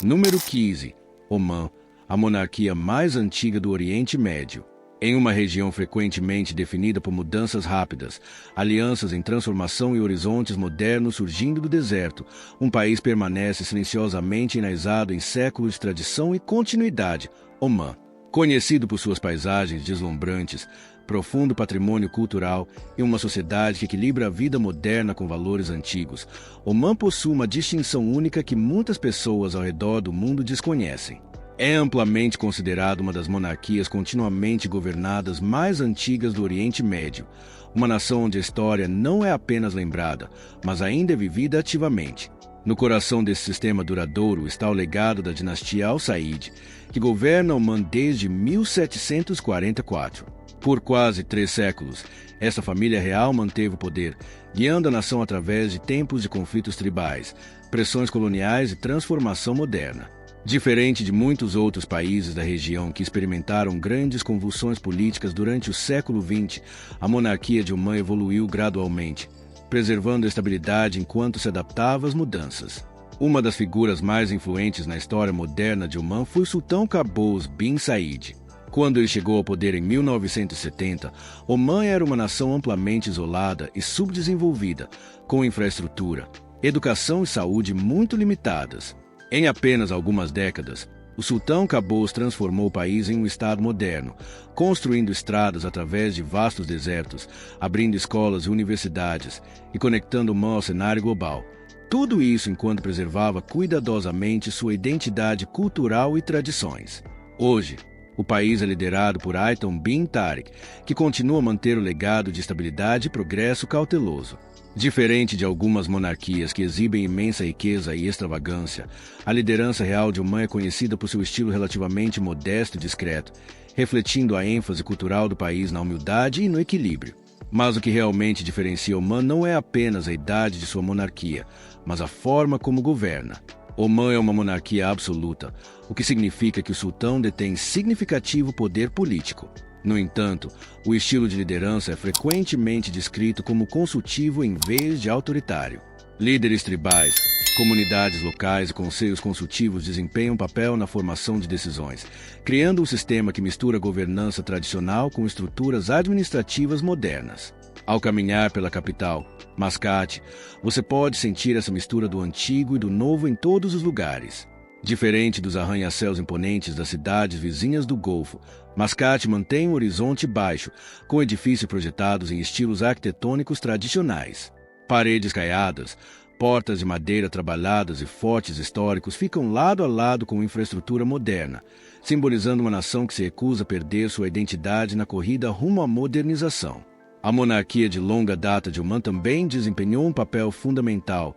Número 15. Omã, a monarquia mais antiga do Oriente Médio. Em uma região frequentemente definida por mudanças rápidas, alianças em transformação e horizontes modernos surgindo do deserto, um país permanece silenciosamente enraizado em séculos de tradição e continuidade. Omã, conhecido por suas paisagens deslumbrantes, profundo patrimônio cultural e uma sociedade que equilibra a vida moderna com valores antigos, Omã possui uma distinção única que muitas pessoas ao redor do mundo desconhecem. É amplamente considerado uma das monarquias continuamente governadas mais antigas do Oriente Médio, uma nação onde a história não é apenas lembrada, mas ainda é vivida ativamente. No coração desse sistema duradouro está o legado da dinastia Al Said, que governa Omã desde 1744. Por quase 3 séculos, essa família real manteve o poder, guiando a nação através de tempos de conflitos tribais, pressões coloniais e transformação moderna. Diferente de muitos outros países da região que experimentaram grandes convulsões políticas durante o século XX, a monarquia de Omã evoluiu gradualmente, preservando a estabilidade enquanto se adaptava às mudanças. Uma das figuras mais influentes na história moderna de Omã foi o sultão Qaboos bin Said. Quando ele chegou ao poder em 1970, Omã era uma nação amplamente isolada e subdesenvolvida, com infraestrutura, educação e saúde muito limitadas. Em apenas algumas décadas, o sultão Qaboos transformou o país em um estado moderno, construindo estradas através de vastos desertos, abrindo escolas e universidades e conectando Omã ao cenário global. Tudo isso enquanto preservava cuidadosamente sua identidade cultural e tradições. Hoje, o país é liderado por Aitan bin Tariq, que continua a manter o legado de estabilidade e progresso cauteloso. Diferente de algumas monarquias que exibem imensa riqueza e extravagância, a liderança real de Omã é conhecida por seu estilo relativamente modesto e discreto, refletindo a ênfase cultural do país na humildade e no equilíbrio. Mas o que realmente diferencia Omã não é apenas a idade de sua monarquia, mas a forma como governa. Omã é uma monarquia absoluta, o que significa que o sultão detém significativo poder político. No entanto, o estilo de liderança é frequentemente descrito como consultivo em vez de autoritário. Líderes tribais, comunidades locais e conselhos consultivos desempenham um papel na formação de decisões, criando um sistema que mistura governança tradicional com estruturas administrativas modernas. Ao caminhar pela capital, Mascate, você pode sentir essa mistura do antigo e do novo em todos os lugares. Diferente dos arranha-céus imponentes das cidades vizinhas do Golfo, Mascate mantém um horizonte baixo, com edifícios projetados em estilos arquitetônicos tradicionais. Paredes caiadas, portas de madeira trabalhadas e fortes históricos ficam lado a lado com infraestrutura moderna, simbolizando uma nação que se recusa a perder sua identidade na corrida rumo à modernização. A monarquia de longa data de Omã também desempenhou um papel fundamental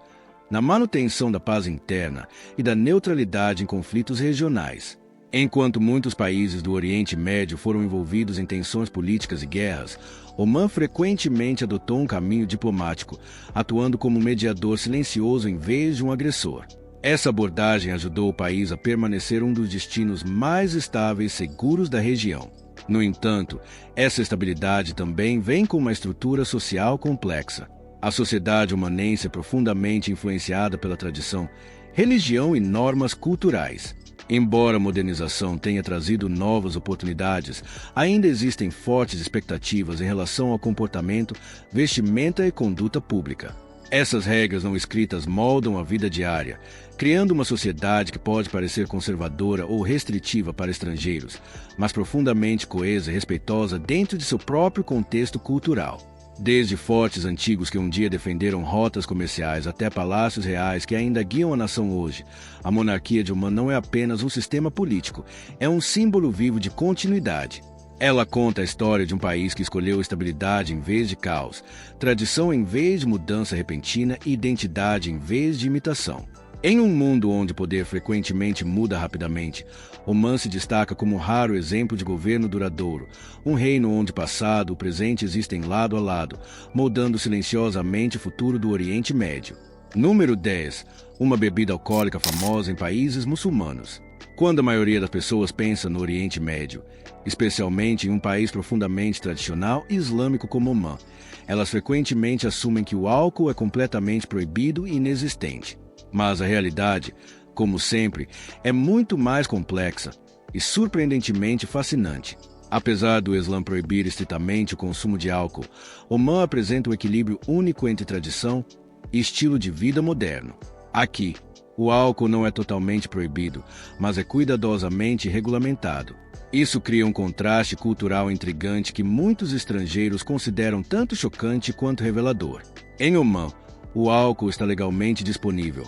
na manutenção da paz interna e da neutralidade em conflitos regionais. Enquanto muitos países do Oriente Médio foram envolvidos em tensões políticas e guerras, Omã frequentemente adotou um caminho diplomático, atuando como um mediador silencioso em vez de um agressor. Essa abordagem ajudou o país a permanecer um dos destinos mais estáveis e seguros da região. No entanto, essa estabilidade também vem com uma estrutura social complexa. A sociedade omanense é profundamente influenciada pela tradição, religião e normas culturais. Embora a modernização tenha trazido novas oportunidades, ainda existem fortes expectativas em relação ao comportamento, vestimenta e conduta pública. Essas regras não escritas moldam a vida diária, criando uma sociedade que pode parecer conservadora ou restritiva para estrangeiros, mas profundamente coesa e respeitosa dentro de seu próprio contexto cultural. Desde fortes antigos que um dia defenderam rotas comerciais até palácios reais que ainda guiam a nação hoje, a monarquia de Omã não é apenas um sistema político, é um símbolo vivo de continuidade. Ela conta a história de um país que escolheu estabilidade em vez de caos, tradição em vez de mudança repentina e identidade em vez de imitação. Em um mundo onde o poder frequentemente muda rapidamente, Omã se destaca como um raro exemplo de governo duradouro, um reino onde o passado e o presente existem lado a lado, moldando silenciosamente o futuro do Oriente Médio. Número 10. Uma bebida alcoólica famosa em países muçulmanos. Quando a maioria das pessoas pensa no Oriente Médio, especialmente em um país profundamente tradicional e islâmico como Omã, elas frequentemente assumem que o álcool é completamente proibido e inexistente. Mas a realidade Como sempre, é muito mais complexa e surpreendentemente fascinante. Apesar do Islã proibir estritamente o consumo de álcool, Omã apresenta um equilíbrio único entre tradição e estilo de vida moderno. Aqui, o álcool não é totalmente proibido, mas é cuidadosamente regulamentado. Isso cria um contraste cultural intrigante que muitos estrangeiros consideram tanto chocante quanto revelador. Em Omã, o álcool está legalmente disponível,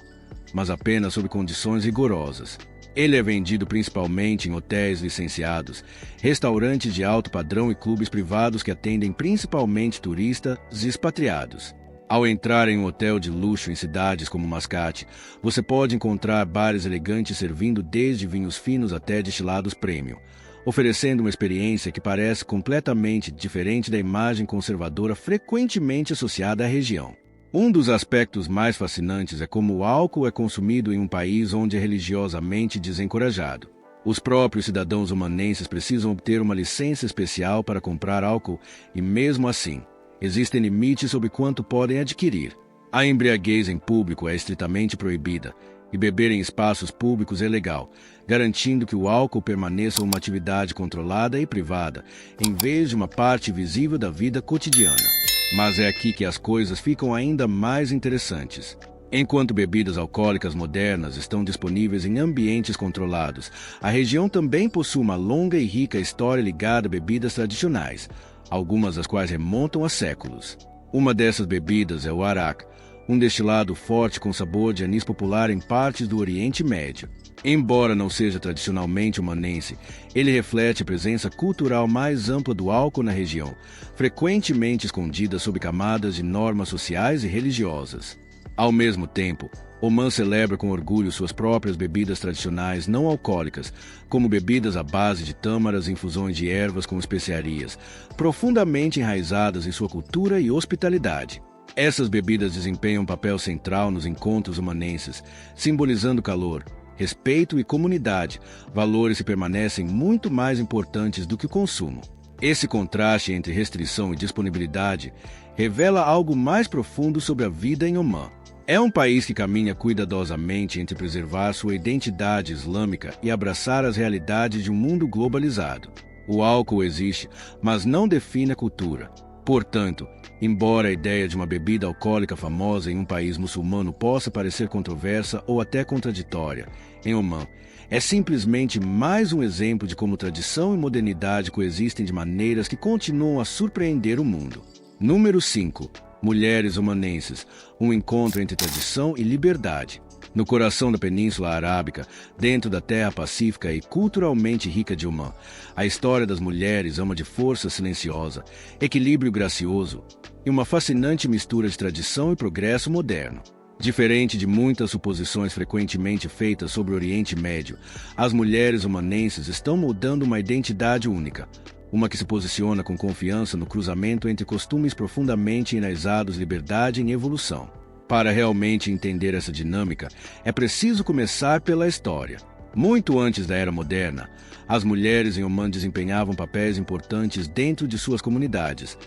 mas apenas sob condições rigorosas. Ele é vendido principalmente em hotéis licenciados, restaurantes de alto padrão e clubes privados que atendem principalmente turistas e expatriados. Ao entrar em um hotel de luxo em cidades como Mascate, você pode encontrar bares elegantes servindo desde vinhos finos até destilados premium, oferecendo uma experiência que parece completamente diferente da imagem conservadora frequentemente associada à região. Um dos aspectos mais fascinantes é como o álcool é consumido em um país onde é religiosamente desencorajado. Os próprios cidadãos omanenses precisam obter uma licença especial para comprar álcool e, mesmo assim, existem limites sobre quanto podem adquirir. A embriaguez em público é estritamente proibida e beber em espaços públicos é ilegal, garantindo que o álcool permaneça uma atividade controlada e privada, em vez de uma parte visível da vida cotidiana. Mas é aqui que as coisas ficam ainda mais interessantes. Enquanto bebidas alcoólicas modernas estão disponíveis em ambientes controlados, a região também possui uma longa e rica história ligada a bebidas tradicionais, algumas das quais remontam a séculos. Uma dessas bebidas é o arak, um destilado forte com sabor de anis popular em partes do Oriente Médio. Embora não seja tradicionalmente omanense, ele reflete a presença cultural mais ampla do álcool na região, frequentemente escondida sob camadas de normas sociais e religiosas. Ao mesmo tempo, Omã celebra com orgulho suas próprias bebidas tradicionais não alcoólicas, como bebidas à base de tâmaras e infusões de ervas com especiarias, profundamente enraizadas em sua cultura e hospitalidade. Essas bebidas desempenham um papel central nos encontros omanenses, simbolizando calor, respeito e comunidade, valores que permanecem muito mais importantes do que o consumo. Esse contraste entre restrição e disponibilidade revela algo mais profundo sobre a vida em Omã. É um país que caminha cuidadosamente entre preservar sua identidade islâmica e abraçar as realidades de um mundo globalizado. O álcool existe, mas não define a cultura. Portanto, embora a ideia de uma bebida alcoólica famosa em um país muçulmano possa parecer controversa ou até contraditória, em Omã, é simplesmente mais um exemplo de como tradição e modernidade coexistem de maneiras que continuam a surpreender o mundo. Número 5. Mulheres omanenses, um encontro entre tradição e liberdade. No coração da Península Arábica, dentro da terra pacífica e culturalmente rica de Omã, a história das mulheres é uma de força silenciosa, equilíbrio gracioso e uma fascinante mistura de tradição e progresso moderno. Diferente de muitas suposições frequentemente feitas sobre o Oriente Médio, as mulheres omanenses estão moldando uma identidade única, uma que se posiciona com confiança no cruzamento entre costumes profundamente enraizados em liberdade e evolução. Para realmente entender essa dinâmica, é preciso começar pela história. Muito antes da Era Moderna, as mulheres em Omã desempenhavam papéis importantes dentro de suas comunidades,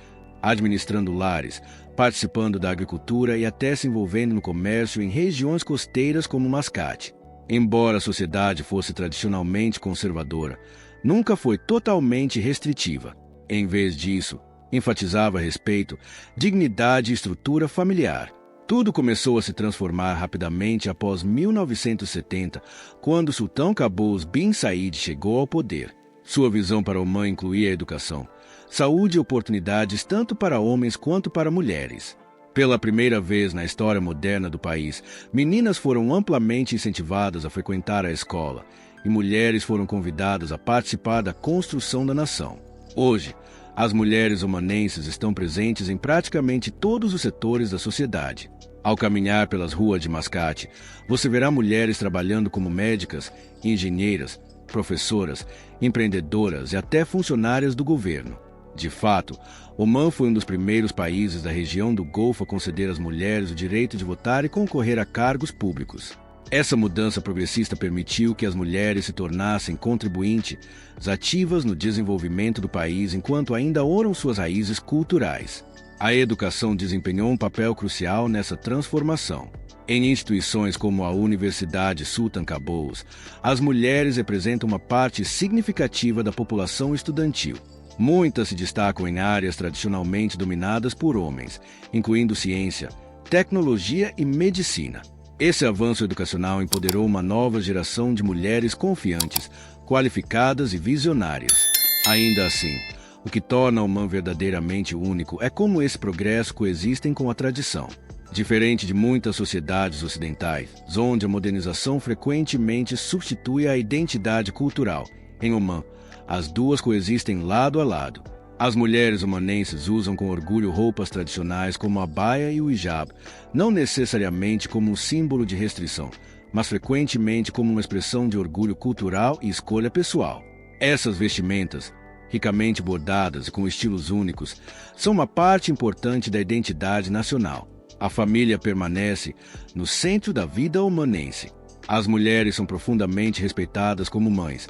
administrando lares, participando da agricultura e até se envolvendo no comércio em regiões costeiras como Mascate. Embora a sociedade fosse tradicionalmente conservadora, nunca foi totalmente restritiva. Em vez disso, enfatizava respeito, dignidade e estrutura familiar. Tudo começou a se transformar rapidamente após 1970, quando o sultão Qaboos bin Said chegou ao poder. Sua visão para Omã incluía a educação, saúde e oportunidades tanto para homens quanto para mulheres. Pela primeira vez na história moderna do país, meninas foram amplamente incentivadas a frequentar a escola, e mulheres foram convidadas a participar da construção da nação. Hoje, as mulheres omanenses estão presentes em praticamente todos os setores da sociedade. Ao caminhar pelas ruas de Mascate, você verá mulheres trabalhando como médicas, engenheiras, professoras, empreendedoras e até funcionárias do governo. De fato, Omã foi um dos primeiros países da região do Golfo a conceder às mulheres o direito de votar e concorrer a cargos públicos. Essa mudança progressista permitiu que as mulheres se tornassem contribuintes ativas no desenvolvimento do país enquanto ainda oram suas raízes culturais. A educação desempenhou um papel crucial nessa transformação. Em instituições como a Universidade Sultan Qaboos, as mulheres representam uma parte significativa da população estudantil. Muitas se destacam em áreas tradicionalmente dominadas por homens, incluindo ciência, tecnologia e medicina. Esse avanço educacional empoderou uma nova geração de mulheres confiantes, qualificadas e visionárias. Ainda assim, o que torna o Oman verdadeiramente único é como esse progresso coexistem com a tradição. Diferente de muitas sociedades ocidentais, onde a modernização frequentemente substitui a identidade cultural, em Oman, as duas coexistem lado a lado. As mulheres omanenses usam com orgulho roupas tradicionais como a baia e o hijab, não necessariamente como um símbolo de restrição, mas frequentemente como uma expressão de orgulho cultural e escolha pessoal. Essas vestimentas, ricamente bordadas e com estilos únicos, são uma parte importante da identidade nacional. A família permanece no centro da vida omanense. As mulheres são profundamente respeitadas como mães.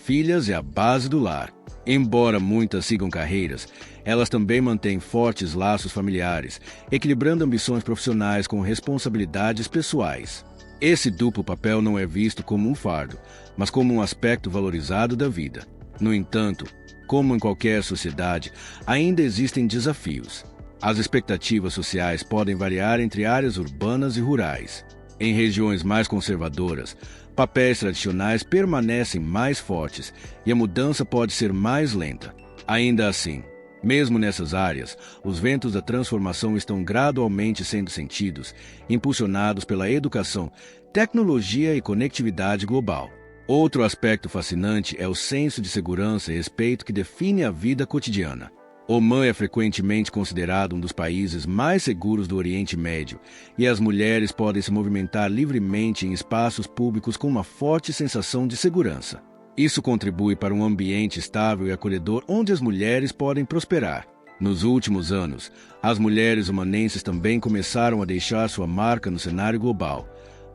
Filhas é a base do lar. Embora muitas sigam carreiras, elas também mantêm fortes laços familiares, equilibrando ambições profissionais com responsabilidades pessoais. Esse duplo papel não é visto como um fardo, mas como um aspecto valorizado da vida. No entanto, como em qualquer sociedade, ainda existem desafios. As expectativas sociais podem variar entre áreas urbanas e rurais. Em regiões mais conservadoras, papéis tradicionais permanecem mais fortes e a mudança pode ser mais lenta. Ainda assim, mesmo nessas áreas, os ventos da transformação estão gradualmente sendo sentidos, impulsionados pela educação, tecnologia e conectividade global. Outro aspecto fascinante é o senso de segurança e respeito que define a vida cotidiana. Oman é frequentemente considerado um dos países mais seguros do Oriente Médio, e as mulheres podem se movimentar livremente em espaços públicos com uma forte sensação de segurança. Isso contribui para um ambiente estável e acolhedor onde as mulheres podem prosperar. Nos últimos anos, as mulheres omanenses também começaram a deixar sua marca no cenário global,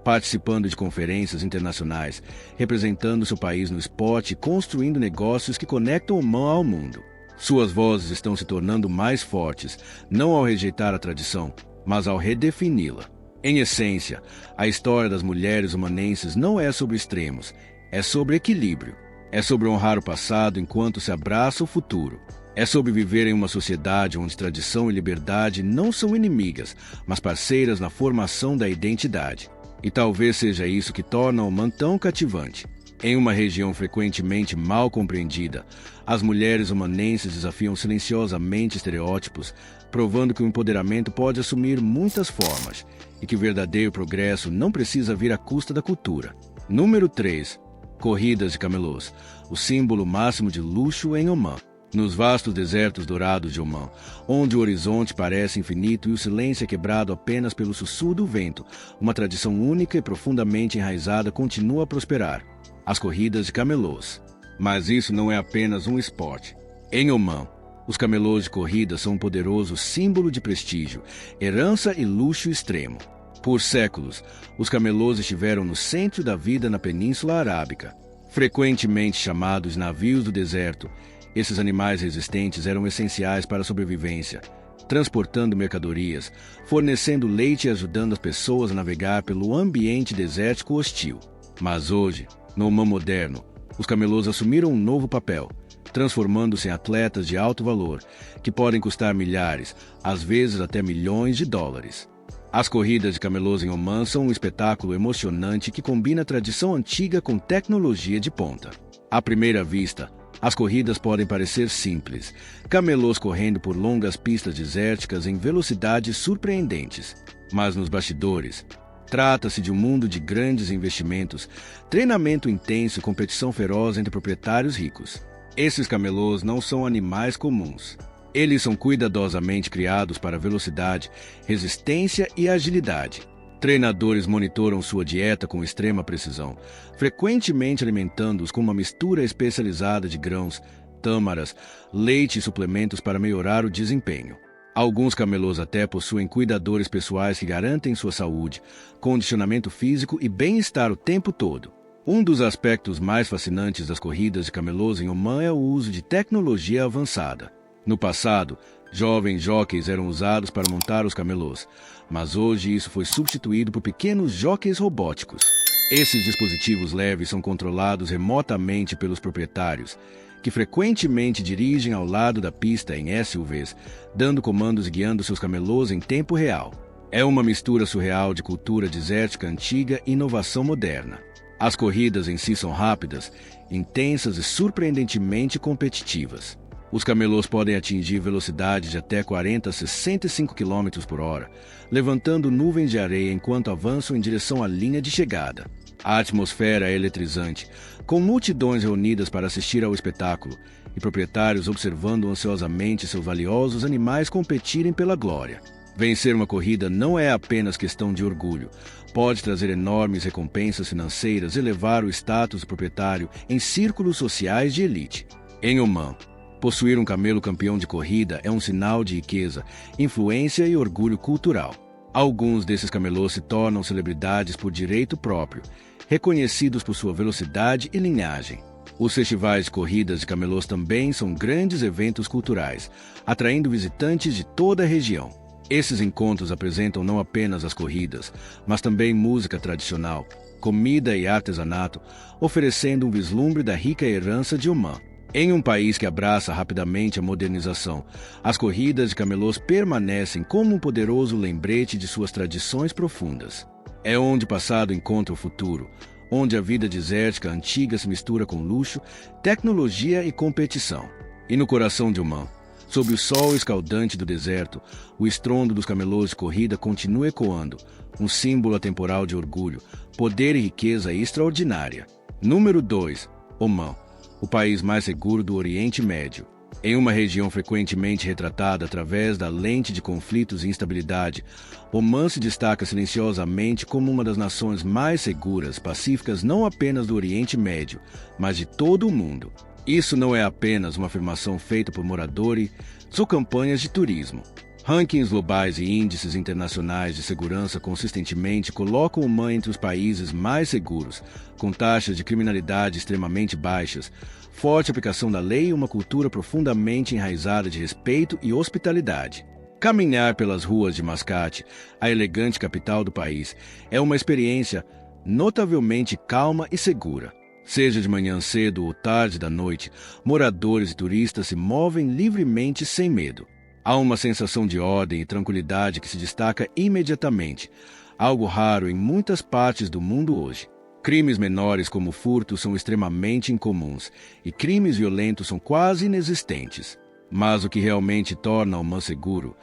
participando de conferências internacionais, representando seu país no esporte e construindo negócios que conectam Oman ao mundo. Suas vozes estão se tornando mais fortes, não ao rejeitar a tradição, mas ao redefini-la. Em essência, a história das mulheres omanenses não é sobre extremos, é sobre equilíbrio. É sobre honrar o passado enquanto se abraça o futuro. É sobre viver em uma sociedade onde tradição e liberdade não são inimigas, mas parceiras na formação da identidade. E talvez seja isso que torna Oman tão cativante. Em uma região frequentemente mal compreendida, as mulheres omanenses desafiam silenciosamente estereótipos, provando que o empoderamento pode assumir muitas formas e que o verdadeiro progresso não precisa vir à custa da cultura. Número 3. Corridas de camelôs, o símbolo máximo de luxo em Oman. Nos vastos desertos dourados de Oman, onde o horizonte parece infinito e o silêncio é quebrado apenas pelo sussurro do vento, uma tradição única e profundamente enraizada continua a prosperar. As corridas de camelôs. Mas isso não é apenas um esporte. Em Oman, os camelôs de corrida são um poderoso símbolo de prestígio, herança e luxo extremo. Por séculos, os camelôs estiveram no centro da vida na Península Arábica. Frequentemente chamados navios do deserto, esses animais resistentes eram essenciais para a sobrevivência, transportando mercadorias, fornecendo leite e ajudando as pessoas a navegar pelo ambiente desértico hostil. Mas hoje, no Oman moderno, os camelôs assumiram um novo papel, transformando-se em atletas de alto valor, que podem custar milhares, às vezes até milhões de dólares. As corridas de camelôs em Oman são um espetáculo emocionante que combina a tradição antiga com tecnologia de ponta. À primeira vista, as corridas podem parecer simples, camelôs correndo por longas pistas desérticas em velocidades surpreendentes. Mas nos bastidores, trata-se de um mundo de grandes investimentos, treinamento intenso e competição feroz entre proprietários ricos. Esses camelôs não são animais comuns. Eles são cuidadosamente criados para velocidade, resistência e agilidade. Treinadores monitoram sua dieta com extrema precisão, frequentemente alimentando-os com uma mistura especializada de grãos, tâmaras, leite e suplementos para melhorar o desempenho. Alguns camelôs até possuem cuidadores pessoais que garantem sua saúde, condicionamento físico e bem-estar o tempo todo. Um dos aspectos mais fascinantes das corridas de camelôs em Oman é o uso de tecnologia avançada. No passado, Jovens jockeys eram usados para montar os camelôs, mas hoje isso foi substituído por pequenos jockeys robóticos. Esses dispositivos leves são controlados remotamente pelos proprietários, que frequentemente dirigem ao lado da pista em SUVs, dando comandos e guiando seus camelôs em tempo real. É uma mistura surreal de cultura desértica antiga e inovação moderna. As corridas em si são rápidas, intensas e surpreendentemente competitivas. Os camelôs podem atingir velocidades de até 40 a 65 km por hora, levantando nuvens de areia enquanto avançam em direção à linha de chegada. A atmosfera é eletrizante, com multidões reunidas para assistir ao espetáculo e proprietários observando ansiosamente seus valiosos animais competirem pela glória. Vencer uma corrida não é apenas questão de orgulho. Pode trazer enormes recompensas financeiras e elevar o status do proprietário em círculos sociais de elite. Em Omã, possuir um camelo campeão de corrida é um sinal de riqueza, influência e orgulho cultural. Alguns desses camelôs se tornam celebridades por direito próprio, reconhecidos por sua velocidade e linhagem. Os festivais de corridas de camelôs também são grandes eventos culturais, atraindo visitantes de toda a região. Esses encontros apresentam não apenas as corridas, mas também música tradicional, comida e artesanato, oferecendo um vislumbre da rica herança de Omã. Em um país que abraça rapidamente a modernização, as corridas de camelôs permanecem como um poderoso lembrete de suas tradições profundas. É onde o passado encontra o futuro, onde a vida desértica antiga se mistura com luxo, tecnologia e competição. E no coração de Omã, sob o sol escaldante do deserto, o estrondo dos camelôs de corrida continua ecoando, um símbolo atemporal de orgulho, poder e riqueza extraordinária. Número 2. Omã, o país mais seguro do Oriente Médio. Em uma região frequentemente retratada através da lente de conflitos e instabilidade, Omã se destaca silenciosamente como uma das nações mais seguras, pacíficas não apenas do Oriente Médio, mas de todo o mundo. Isso não é apenas uma afirmação feita por moradores ou campanhas de turismo. Rankings globais e índices internacionais de segurança consistentemente colocam Omã entre os países mais seguros, com taxas de criminalidade extremamente baixas, forte aplicação da lei e uma cultura profundamente enraizada de respeito e hospitalidade. Caminhar pelas ruas de Mascate, a elegante capital do país, é uma experiência notavelmente calma e segura. Seja de manhã cedo ou tarde da noite, moradores e turistas se movem livremente sem medo. Há uma sensação de ordem e tranquilidade que se destaca imediatamente, algo raro em muitas partes do mundo hoje. Crimes menores como furto são extremamente incomuns e crimes violentos são quase inexistentes. Mas o que realmente torna Omã seguro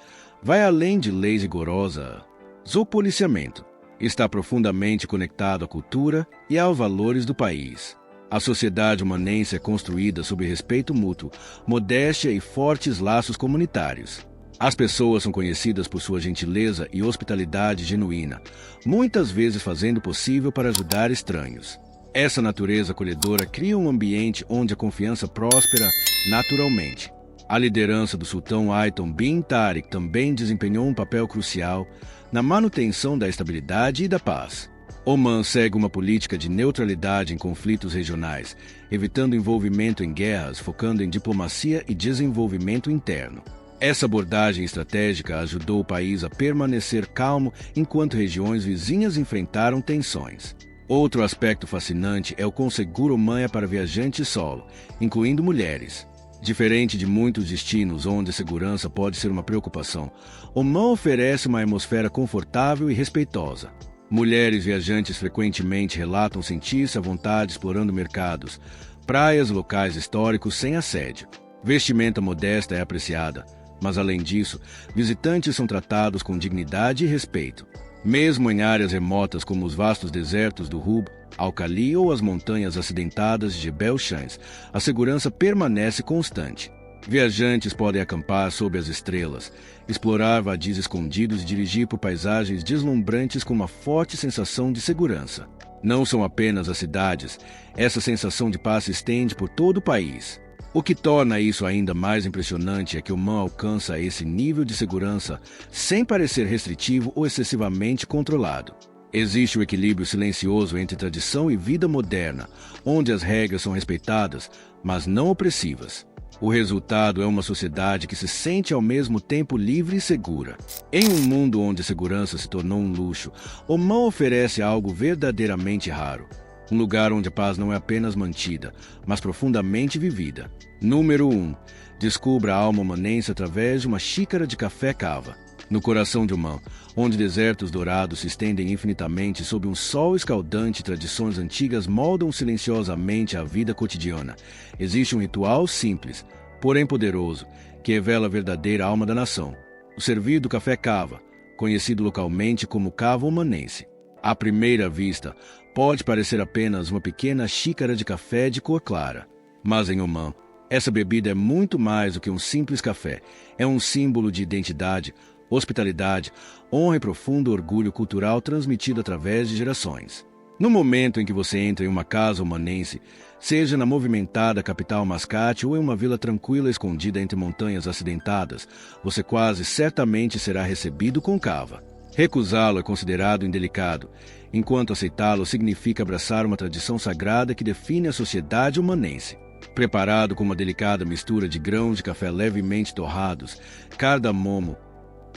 vai além de leis rigorosas. O policiamento está profundamente conectado à cultura e aos valores do país. A sociedade omanense é construída sob respeito mútuo, modéstia e fortes laços comunitários. As pessoas são conhecidas por sua gentileza e hospitalidade genuína, muitas vezes fazendo o possível para ajudar estranhos. Essa natureza acolhedora cria um ambiente onde a confiança próspera naturalmente. A liderança do sultão Aiton bin Tariq também desempenhou um papel crucial na manutenção da estabilidade e da paz. Omã segue uma política de neutralidade em conflitos regionais, evitando envolvimento em guerras, focando em diplomacia e desenvolvimento interno. Essa abordagem estratégica ajudou o país a permanecer calmo enquanto regiões vizinhas enfrentaram tensões. Outro aspecto fascinante é o quão seguro Omã é para viajantes solo, incluindo mulheres. Diferente de muitos destinos onde a segurança pode ser uma preocupação, Omã oferece uma atmosfera confortável e respeitosa. Mulheres viajantes frequentemente relatam sentir-se à vontade explorando mercados, praias e locais históricos sem assédio. Vestimenta modesta é apreciada, mas além disso, visitantes são tratados com dignidade e respeito. Mesmo em áreas remotas como os vastos desertos do Hub, Al-Khali ou as montanhas acidentadas de Jebel Shams, a segurança permanece constante. Viajantes podem acampar sob as estrelas, explorar vadios escondidos e dirigir por paisagens deslumbrantes com uma forte sensação de segurança. Não são apenas as cidades, essa sensação de paz se estende por todo o país. O que torna isso ainda mais impressionante é que Omã alcança esse nível de segurança sem parecer restritivo ou excessivamente controlado. Existe o equilíbrio silencioso entre tradição e vida moderna, onde as regras são respeitadas, mas não opressivas. O resultado é uma sociedade que se sente ao mesmo tempo livre e segura. Em um mundo onde a segurança se tornou um luxo, Omã oferece algo verdadeiramente raro. Um lugar onde a paz não é apenas mantida, mas profundamente vivida. Número 1. Descubra a alma omanense através de uma xícara de café cava. No coração de Omã, onde desertos dourados se estendem infinitamente sob um sol escaldante e tradições antigas moldam silenciosamente a vida cotidiana, existe um ritual simples, porém poderoso, que revela a verdadeira alma da nação. O servir do café cava, conhecido localmente como cava omanense. À primeira vista, pode parecer apenas uma pequena xícara de café de cor clara. Mas em Omã, essa bebida é muito mais do que um simples café. É um símbolo de identidade, hospitalidade, honra e profundo orgulho cultural transmitido através de gerações. No momento em que você entra em uma casa omanense, seja na movimentada capital Mascate ou em uma vila tranquila escondida entre montanhas acidentadas, você quase certamente será recebido com cava. Recusá-lo é considerado indelicado, enquanto aceitá-lo significa abraçar uma tradição sagrada que define a sociedade omanense. Preparado com uma delicada mistura de grãos de café levemente torrados, cardamomo,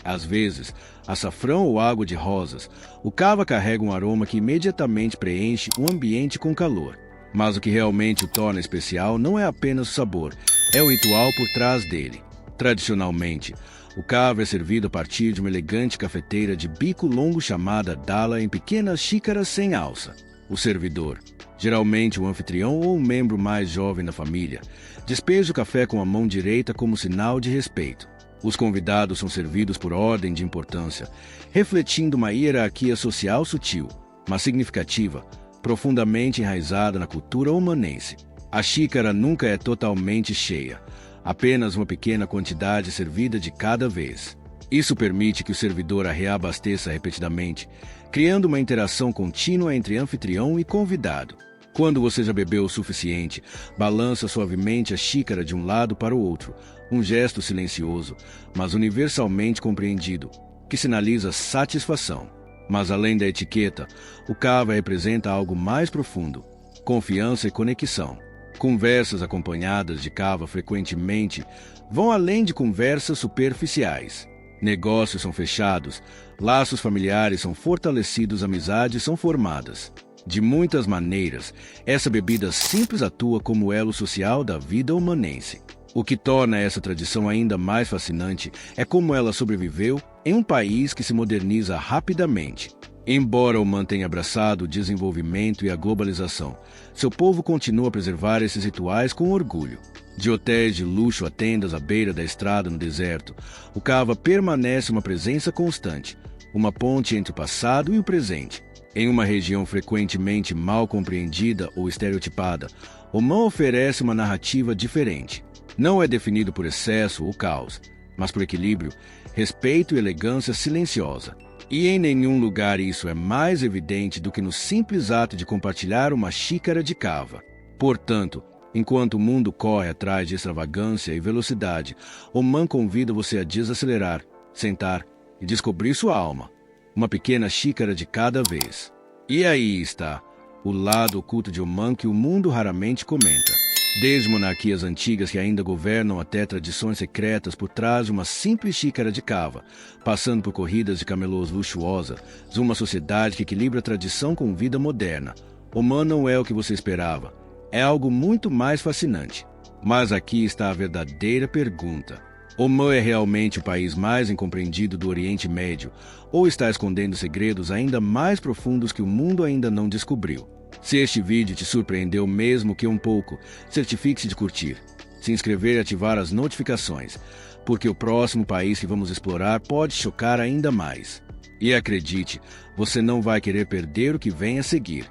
às vezes, açafrão ou água de rosas, o cava carrega um aroma que imediatamente preenche o ambiente com calor. Mas o que realmente o torna especial não é apenas o sabor, é o ritual por trás dele. Tradicionalmente, o cava é servido a partir de uma elegante cafeteira de bico longo chamada dala em pequenas xícaras sem alça. O servidor, geralmente o anfitrião ou um membro mais jovem da família, despeja o café com a mão direita como sinal de respeito. Os convidados são servidos por ordem de importância, refletindo uma hierarquia social sutil, mas significativa, profundamente enraizada na cultura omanense. A xícara nunca é totalmente cheia, apenas uma pequena quantidade servida de cada vez. Isso permite que o servidor a reabasteça repetidamente, criando uma interação contínua entre anfitrião e convidado. Quando você já bebeu o suficiente, balança suavemente a xícara de um lado para o outro, um gesto silencioso, mas universalmente compreendido, que sinaliza satisfação. Mas além da etiqueta, o cava representa algo mais profundo, confiança e conexão. Conversas acompanhadas de cava frequentemente vão além de conversas superficiais. Negócios são fechados, laços familiares são fortalecidos, amizades são formadas. De muitas maneiras, essa bebida simples atua como elo social da vida omanense. O que torna essa tradição ainda mais fascinante é como ela sobreviveu em um país que se moderniza rapidamente. Embora Omã tenha abraçado o desenvolvimento e a globalização, seu povo continua a preservar esses rituais com orgulho. De hotéis de luxo a tendas à beira da estrada no deserto, o cava permanece uma presença constante, uma ponte entre o passado e o presente. Em uma região frequentemente mal compreendida ou estereotipada, Omã oferece uma narrativa diferente. Não é definido por excesso ou caos, mas por equilíbrio, respeito e elegância silenciosa. E em nenhum lugar isso é mais evidente do que no simples ato de compartilhar uma xícara de cava. Portanto, enquanto o mundo corre atrás de extravagância e velocidade, Omã convida você a desacelerar, sentar e descobrir sua alma. Uma pequena xícara de cada vez. E aí está o lado oculto de Omã que o mundo raramente comenta. Desde monarquias antigas que ainda governam até tradições secretas por trás de uma simples xícara de cava, passando por corridas de camelôs luxuosas, uma sociedade que equilibra a tradição com vida moderna. Omã não é o que você esperava. É algo muito mais fascinante. Mas aqui está a verdadeira pergunta. Omã é realmente o país mais incompreendido do Oriente Médio, ou está escondendo segredos ainda mais profundos que o mundo ainda não descobriu? Se este vídeo te surpreendeu mesmo que um pouco, certifique-se de curtir, se inscrever e ativar as notificações, porque o próximo país que vamos explorar pode chocar ainda mais. E acredite, você não vai querer perder o que vem a seguir.